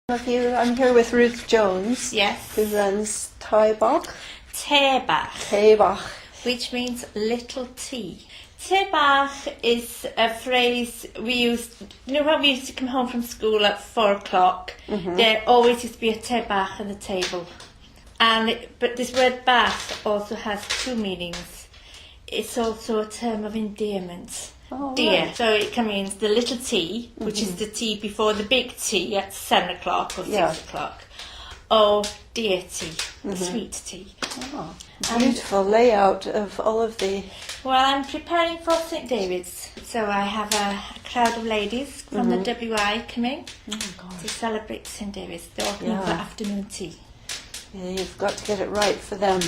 I'm here with Ruth Jones, Yes. who runs Te Bach. Te Bach. Te Bach. Which means little tea. Te Bach is a phrase we used, when we used to come home from school at 4 o'clock, there always used to be a Te Bach on the table. But this word Bach also has two meanings. It's also a term of endearment. Oh, Dear. right. So it means the little tea, which is the tea before the big tea at 7 o'clock or 6 o'clock. Or dear tea, the sweet tea. Oh, beautiful layout of all of the... Well, I'm preparing for St David's, so I have a crowd of ladies from the WI coming to celebrate St David's. They're all coming for afternoon tea. Yeah, you've got to get it right for them.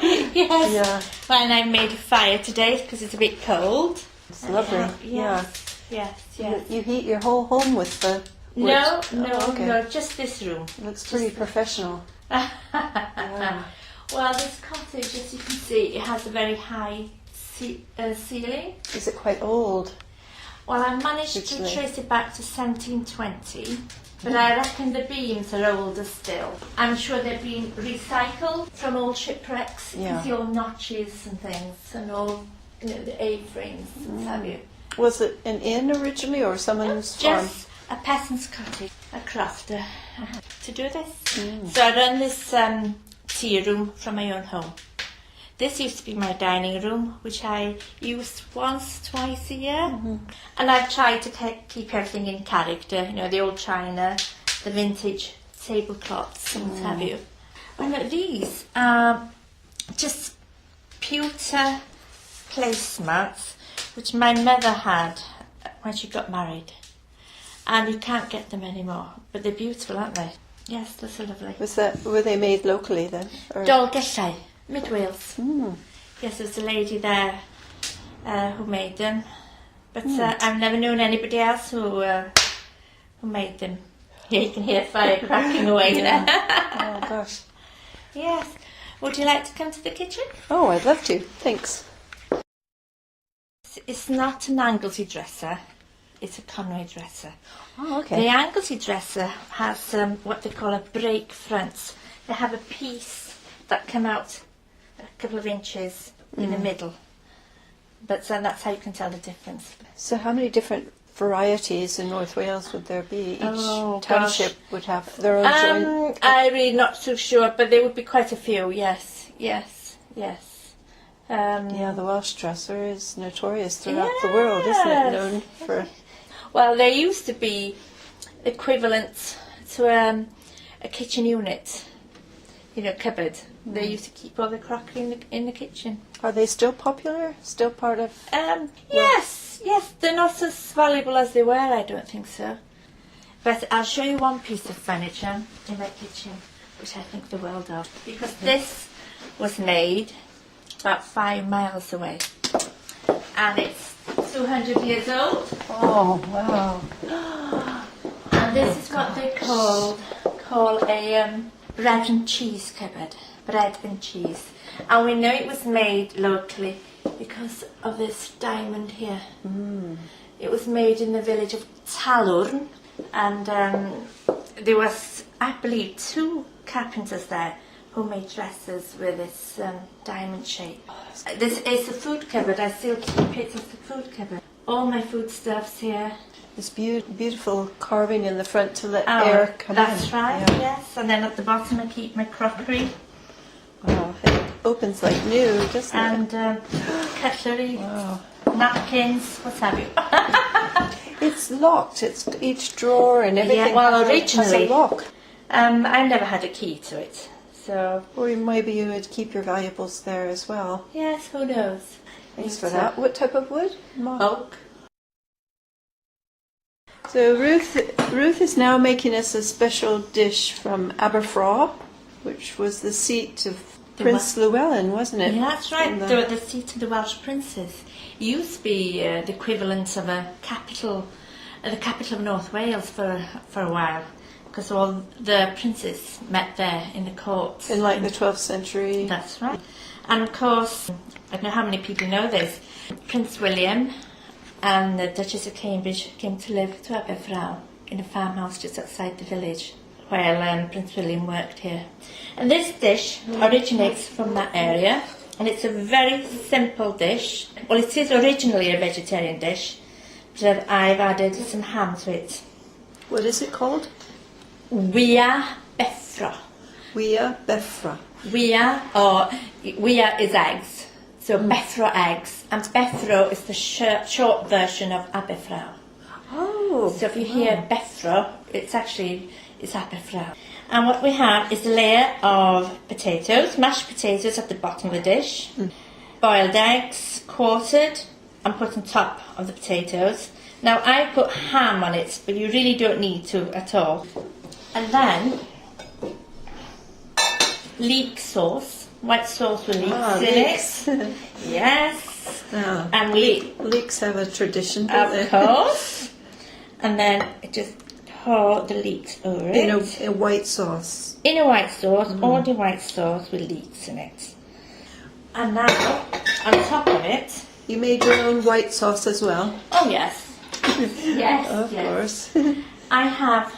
Yes. Yeah. Well, and I made a fire today because it's a bit cold. It's lovely. Yes. You heat your whole home with the wood? No, just this room. It looks pretty professional. Yeah. Well, this cottage, as you can see, it has a very high ceiling. Is it quite old? Well, I managed to trace it back to 1720, but I reckon the beams are older still. I'm sure they've been recycled from old shipwrecks. You can see all notches and things, and all the A-frames and have you. Was it an inn originally or someone's farm? Just a peasant's cottage, a crafter to do this. So I run this tea room from my own home. This used to be my dining room, which I used twice a year. And I've tried to keep everything in character, the old china, the vintage tablecloths and what have you. And these are just pewter placemats, which my mother had when she got married. And you can't get them anymore, but they're beautiful, aren't they? Yes, they're so lovely. Were they made locally then? Dolgellau, mid-Wales. Yes, there's a lady there who made them, but I've never known anybody else who made them. Yeah, you can hear fire cracking away there. Oh gosh. Yes. Would you like to come to the kitchen? Oh, I'd love to. Thanks. It's not an Anglesey dresser. It's a Conway dresser. Oh, okay. The Anglesey dresser has what they call a break front. They have a piece that come out a couple of inches in the middle. But that's how you can tell the difference. So how many different varieties in North Wales would there be? Each township would have their own joint? I'm really not so sure, but there would be quite a few, yes. Yeah, the Welsh dresser is notorious throughout the world, isn't it? Known for... Well, they used to be equivalent to a kitchen unit, cupboard. They used to keep all the crockery in the kitchen. Are they still popular? Still part of... Yes, they're not as valuable as they were, I don't think so. But I'll show you one piece of furniture in my kitchen, which I think the world of. Because this was made about 5 miles away. And it's 200 years old. Oh, wow. And this is what they call a bread and cheese cupboard. Bread and cheese. And we know it was made locally because of this diamond here. It was made in the village of Talwrn, and there was, I believe, 2 carpenters there who made dresses with this diamond shape. This is a food cupboard. I still keep it as a food cupboard. All my foodstuffs here. This beautiful carving in the front to let air come in. That's right, yes. And then at the bottom I keep my crockery. Wow, it opens like new, doesn't it? And cutlery, napkins, what have you. It's locked. It's each drawer and everything. Yeah, well, originally, has a lock. I never had a key to it. So, or maybe you would keep your valuables there as well. Yes, who knows? Thanks for that. What type of wood? Oak. So Ruth is now making us a special dish from Aberfraw, which was the seat of Prince Llewellyn, wasn't it? Yeah, that's right. The seat of the Welsh princes. It used to be the equivalent of the capital of North Wales for a while. Because all the princes met there in the court. In the 12th century. That's right. And of course, I don't know how many people know this, Prince William and the Duchess of Cambridge came to live to Aberfraw. in a farmhouse just outside the village while Prince William worked here. And this dish originates from that area, and it's a very simple dish. Well, it is originally a vegetarian dish, but I've added some ham to it. What is it called? Wea beffro. Wea beffra. Wea is eggs, so beffro eggs, and beffro is the short version of aberfrau. Oh. So if you hear beffro, it's aberfrau. And what we have is a layer of potatoes, mashed potatoes at the bottom of the dish, boiled eggs, quartered, and put on top of the potatoes. Now I put ham on it, but you really don't need to at all. And then leek sauce, white sauce with leeks in it. Yes. Oh. And Leeks have a tradition, don't they? of course. And then just pour the leeks over it. In a white sauce. In a white sauce, order white sauce with leeks in it. And now, on top of it... You made your own white sauce as well? Oh, yes. Yes, Of yes. course. I have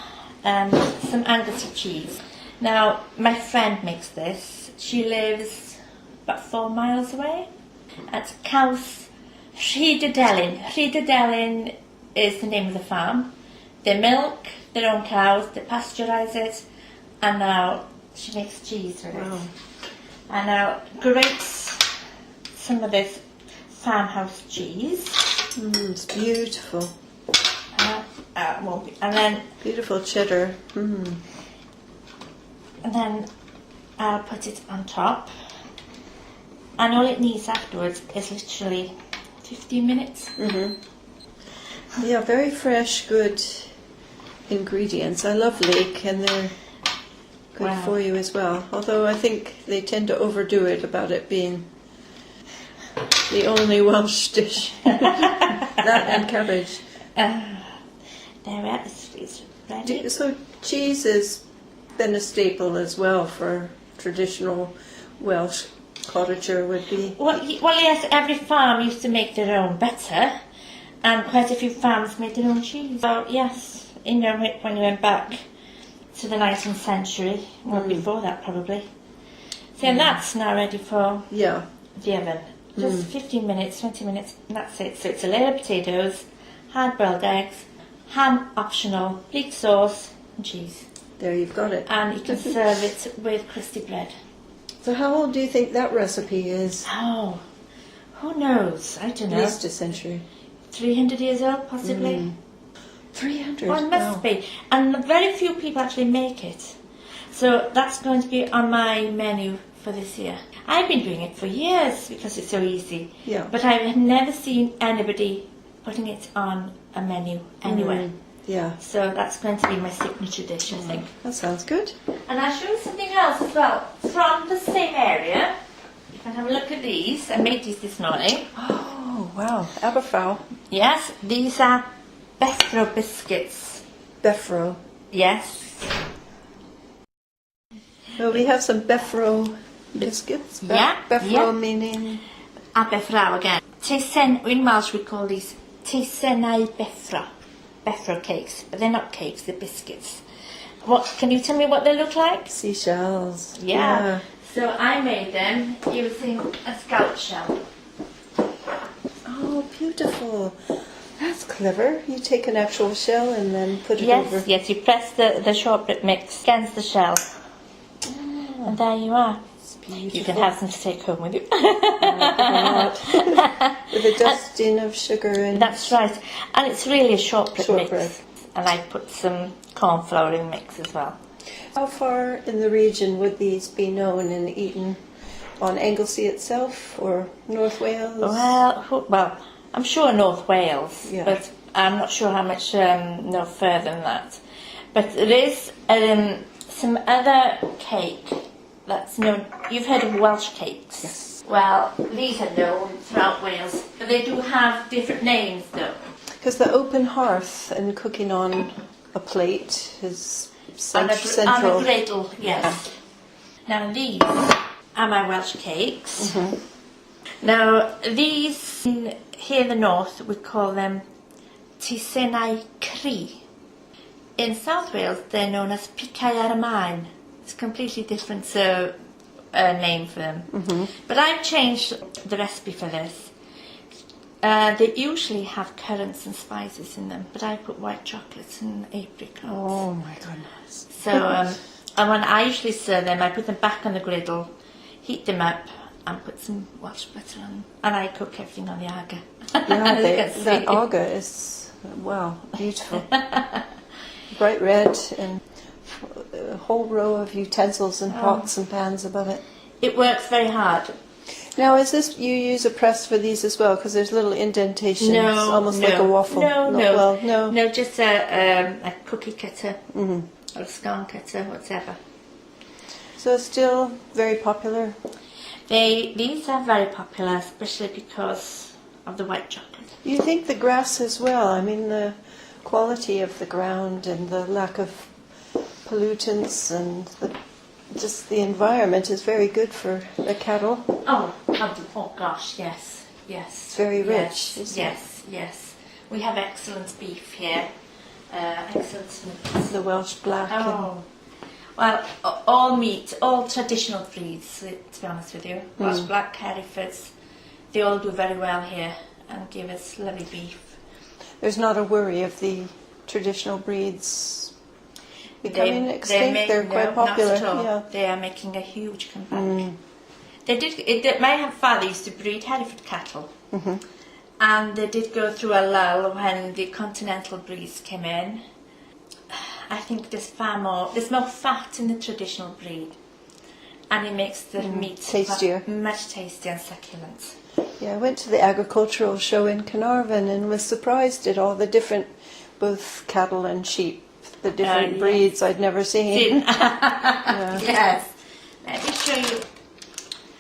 some Anglesey cheese. Now, my friend makes this. She lives about 4 miles away at Caws Rhydydelin. Rhydydelin is the name of the farm. They milk their own cows, they pasteurize it, and now she makes cheese with it. And now grates some of this farmhouse cheese. It's beautiful. And then Beautiful cheddar. and then I'll put it on top. And all it needs afterwards is literally 15 minutes. Yeah, very fresh, good ingredients. I love leek, and they're good for you as well. Although I think they tend to overdo it about it being the only Welsh dish. That and cabbage. There we are, it's ready. So cheese has been a staple as well for traditional Welsh cottager would be. Well, yes, every farm used to make their own butter, and quite a few farms made their own cheese. So yes, you know, when you went back to the 19th century, well, before that probably. So and that's now ready for the oven. Just 15 minutes, 20 minutes, and that's it. So it's a layer of potatoes, hard-boiled eggs, ham optional, leek sauce, and cheese. There, you've got it. And you can serve it with crusty bread. So how old do you think that recipe is? Oh, who knows? I don't At know. least a century. 300 years old, possibly. 300? Well, it must be. And very few people actually make it. So that's going to be on my menu for this year. I've been doing it for years because it's so easy. Yeah. But I've never seen anybody putting it on a menu anywhere. Yeah. So that's going to be my signature dish, I think. That sounds good. And I'll show you something else as well. From the same area. You can have a look at these. I made these this morning. Oh, wow. Aberfrau. Yes, these are Beffro biscuits. Beffro. Yes. So we have some Beffro biscuits. Beffro meaning? Aberfrau again. In Welsh we call these Teisenau Beffro. Beffro cakes. But they're not cakes, they're biscuits. Can you tell me what they look like? Seashells. Yeah. So I made them using a scallop shell. Oh, beautiful. That's clever. You take an actual shell and then put it over. Yes, you press the shortbread mix against the shell. And there you are. It's beautiful. You can have some to take home with you. With a dusting of sugar and... That's right. And it's really a shortbread mix. And I put some corn flour in mix as well. How far in the region would these be known and eaten? On Anglesey itself or North Wales? Well, I'm sure North Wales, Yeah. but I'm not sure how much no further than that. But there is some other cake that's known. You've heard of Welsh cakes? Yes. Well, these are known throughout Wales, but they do have different names though. Because the open hearth and cooking on a plate is On a central. griddle, yes. Now these are my Welsh cakes. Now these, here in the north, we call them Teisenau Cri. In South Wales, they're known as picai ar y maen. It's a completely different name for them. But I've changed the recipe for this. They usually have currants and spices in them, but I put white chocolates and apricots. Oh my goodness. So, and when I usually serve them, I put them back on the griddle, heat them up, and put some Welsh butter on, and I cook everything on the aga. Yeah, that aga is, wow, beautiful. Bright red and a whole row of utensils and pots and pans above it. It works very hard. Now, is this, you use a press for these as well? Because there's little indentations, almost like a waffle. No, just a cookie cutter or a scone cutter, whatever. So it's still very popular? These are very popular, especially because of the white chocolate. You think the grass as well? I mean, the quality of the ground and the lack of pollutants and just the environment is very good for the cattle. Oh gosh, yes. It's very rich, isn't it? Yes. We have excellent beef here. Excellent meat. The Welsh Black. Oh. Well, all meat, all traditional breeds, to be honest with you. Welsh Black, Herefords, they all do very well here and give us lovely beef. There's not a worry of the traditional breeds becoming extinct. They're quite popular. Not at all. Yeah. They are making a huge comeback. My father used to breed Hereford cattle, and they did go through a lull when the continental breeds came in. I think there's more fat in the traditional breed, and it makes the meat tastier, much tastier and succulent. Yeah, I went to the agricultural show in Carnarvon and was surprised at all the different, both cattle and sheep, the different breeds I'd never seen. Yeah. Yes. Let me show you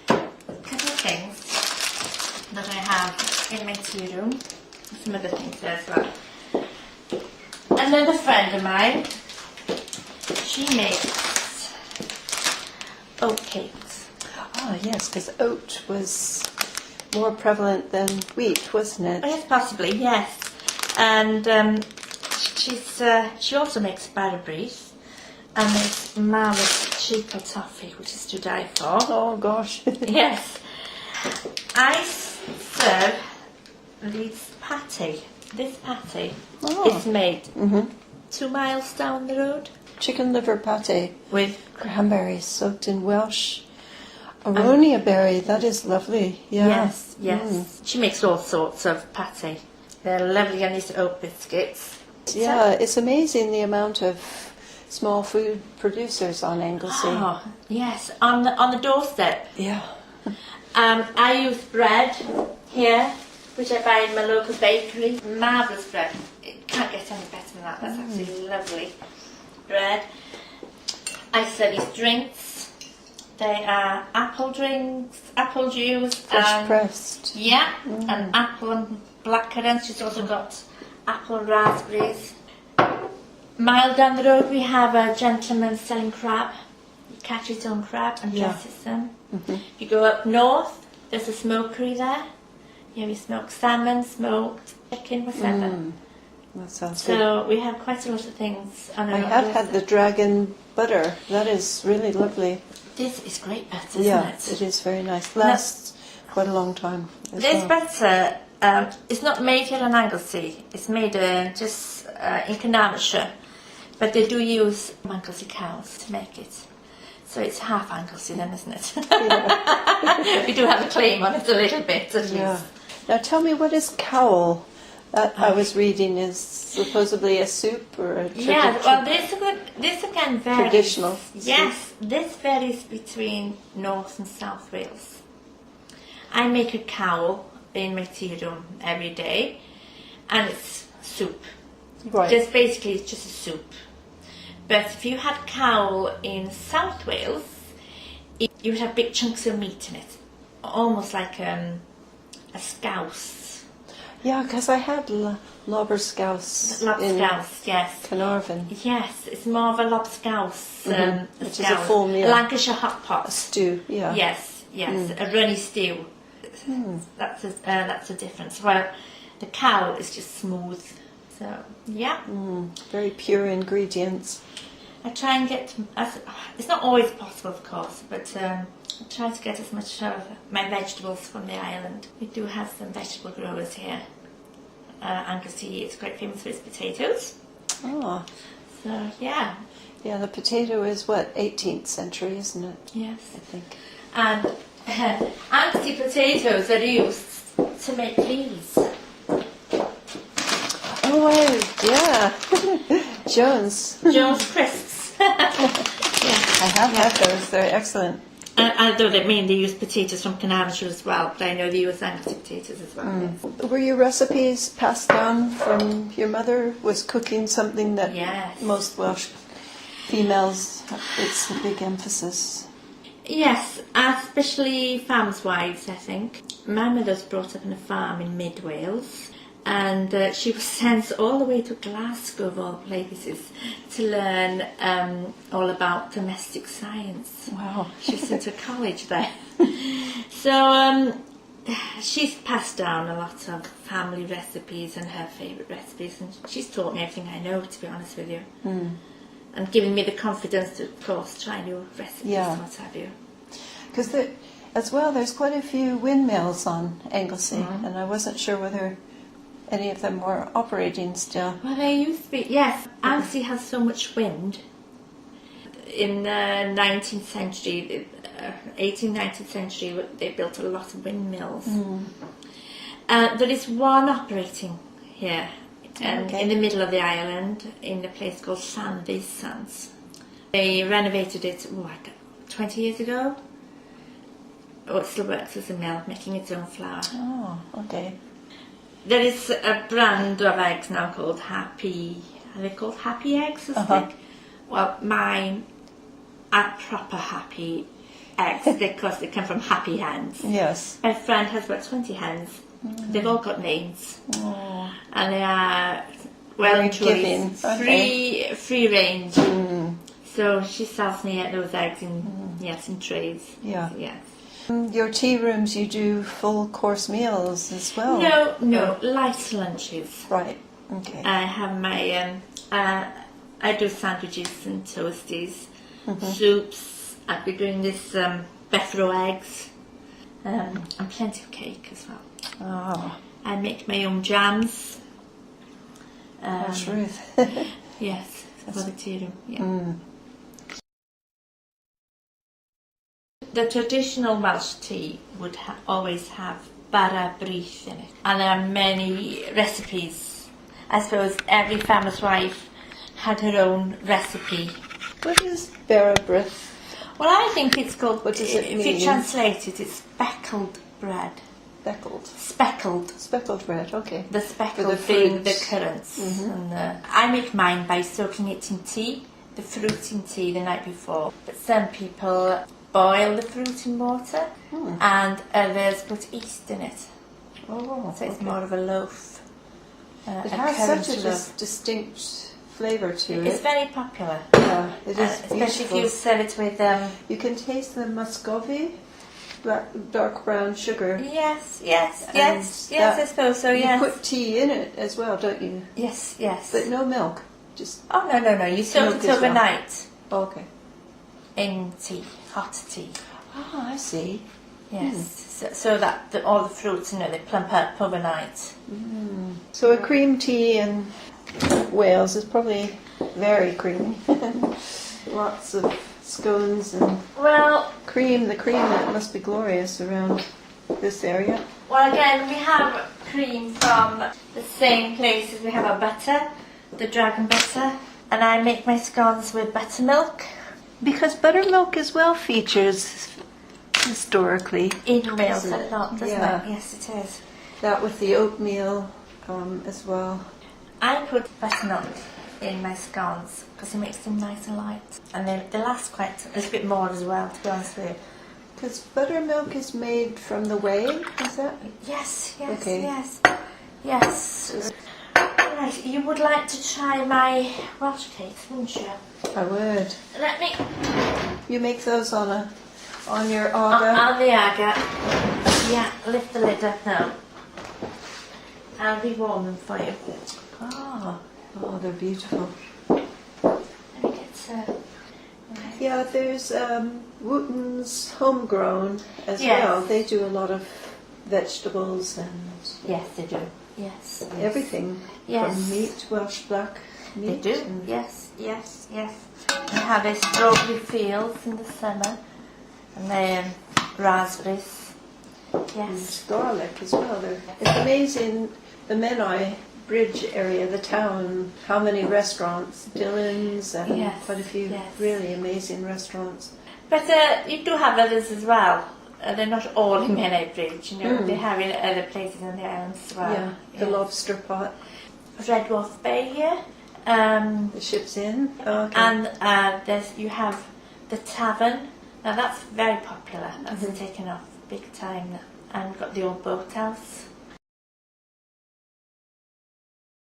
a couple of things that I have in my tea room. Some other things there as well. Another friend of mine, she makes oat cakes. Oh yes, because oat was more prevalent than wheat, wasn't it? Oh, yes, possibly, yes. And she also makes Barabries and makes marvellous treacle toffee, which is to die for. Oh gosh. Yes. I serve this patty. This patty is made 2 miles down the road. Chicken liver pate With cranberries soaked in Welsh aronia berry. That is lovely. Yeah. Yes. She makes all sorts of patty. They're lovely on these oat biscuits. Yeah, it's amazing the amount of small food producers on Anglesey. Oh, yes, on the doorstep. Yeah. I use bread here, which I buy in my local bakery. Marvellous bread. It can't get any better than that. That's absolutely lovely bread. I sell these drinks. They are apple drinks, apple juice. Fresh pressed. Yeah, and apple and blackcurrants. She's also got apple raspberries. Mile down the road we have a gentleman selling crab. He catches his own crab and dresses them. If you go up north, there's a smokery there. Yeah, we smoke salmon, smoked chicken, whatever. That sounds So good. we have quite a lot of things on our I have had the dragon butter. That is really lovely. This is great butter, isn't it? It is very nice. Lasts quite a long time. This butter is not made here in Anglesey. It's made just in Carnarvonshire. But they do use Anglesey cows to make it. So it's half Anglesey then, isn't it? Yeah. We do have a claim on it a little bit, at least. Now tell me, what is cowl? That I was reading is supposedly a soup or a well, this again varies. Traditional Yes, this varies between North and South Wales. I make a cowl in my tea room every day, and it's soup. Right. Just basically, it's just a soup. But if you had cowl in South Wales, you would have big chunks of meat in it, almost like a scouse. Yeah, because I had lobscouse in yes. Carnarvon. Yes, it's more of a lobscouse. Which is a full meal. Lancashire hot pot. Stew, yeah. Yes, a runny stew. That's a difference. Well, the cow is just smooth. So, yeah. Very pure ingredients. I try and get, it's not always possible of course, but I try to get as much of my vegetables from the island. We do have some vegetable growers here. Anglesey is quite famous for its potatoes. Oh. So, yeah. Yeah, the potato is what, 18th century, isn't it? Yes. I think. And Anglesey potatoes are used to make these. Oh, yeah. Jones. Jones crisps. Yeah. I have had those. They're excellent. Although they mainly use potatoes from Carnarvonshire as well, but I know they use Anglesey potatoes as well. Yes. Were your recipes passed down from your mother? Was cooking something that most Welsh females, it's a big emphasis? Yes, especially farmers' wives, I think. My mother's brought up on a farm in mid-Wales, and she was sent all the way to Glasgow, of all places, to learn all about domestic science. Wow. She was sent to college there. So she's passed down a lot of family recipes and her favourite recipes, and she's taught me everything I know, to be honest with you. And given me the confidence to, of course, try new recipes, what have you. Because as well, there's quite a few windmills on Anglesey, and I wasn't sure whether any of them were operating still. Well, they used to be, yes. Anglesey has so much wind. In the 19th century, 18th, 19th century, they built a lot of windmills. There is one operating here. In the middle of the island, in a place called Sandy's Sands. They renovated it 20 years ago. It still works as a mill, making its own flour. Oh, okay. There is a brand of eggs now called Happy. Are they called Happy Eggs or something? Well, mine are proper Happy Eggs because they come from happy hens. Yes. My friend has about 20 hens. They've all got names. And they are well and truly free range. So she sells me those eggs in trays. Yeah. So, yes. Your tea rooms, you do full course meals as well? No, light lunches. Right. Okay. I have my I do sandwiches and toasties, soups. I'll be doing this Bethro eggs, and plenty of cake as well. Oh. I make my own jams. That's Ruth. Yes, for the tea room. Yeah. The traditional Welsh tea would always have bara brith in it, and there are many recipes. I suppose every farmer's wife had her own recipe. What is bara brith? Well, I think it's called. What does it mean? If you translate it, it's speckled bread. Speckled bread, okay. The speckled being the currants. And, I make mine by soaking it in tea, the fruit in tea the night before. But some people boil the fruit in water, and others put yeast in it. Oh, so it's more of a loaf. It has such a distinct flavour to it. It's very popular. Yeah, it is especially beautiful. if you serve it with. You can taste the muscovy. Dark brown sugar. Yes, I suppose so, yes. You put tea in it as well, don't you? Yes. But no milk? Just. Oh, no. You soak it overnight. Well. Okay. In tea, hot tea. Oh, I see. Yes, so that all the fruits, they plump up overnight. So a cream tea in Wales is probably very creamy. Lots of scones and cream. The cream, it must be glorious around this area. Well, again, we have cream from the same places. We have our butter, the dragon butter, and I make my scones with buttermilk. Because buttermilk as well features historically in Wales a lot, doesn't it? Yes, it is. That with the oatmeal as well. I put buttermilk in my scones because it makes them nice and light, and they last quite a little bit more as well, to be honest with you. Because buttermilk is made from the whey, is that? Yes, okay. yes. Right, you would like to try my Welsh cakes, wouldn't you? I would. Let me. You make those on your aga? On the aga. Yeah, lift the lid up now. I'll rewarm them for you. Oh, they're beautiful. Let me get some. Yeah, there's Wooten's homegrown as Yes. well. They do a lot of vegetables and Yes, they do. Yes. everything Yes. from meat, Welsh black They meat. do. and- Yes, yes, yes. They have their strawberry fields in the summer, and their raspberries. and Yes. garlic as well. It's amazing, the Menai Bridge area, the town, how many restaurants, Dylan's and Yes, quite a few yes. really amazing restaurants. But you do have others as well. They're not all in Menai Bridge, you know. They have in other places on the islands as well. Yeah, the Yes. lobster pot, Red Wolf Bay here. the ship's in. Oh, okay. And you have the tavern. Now that's very popular. That's taken off big time. And got the old boathouse.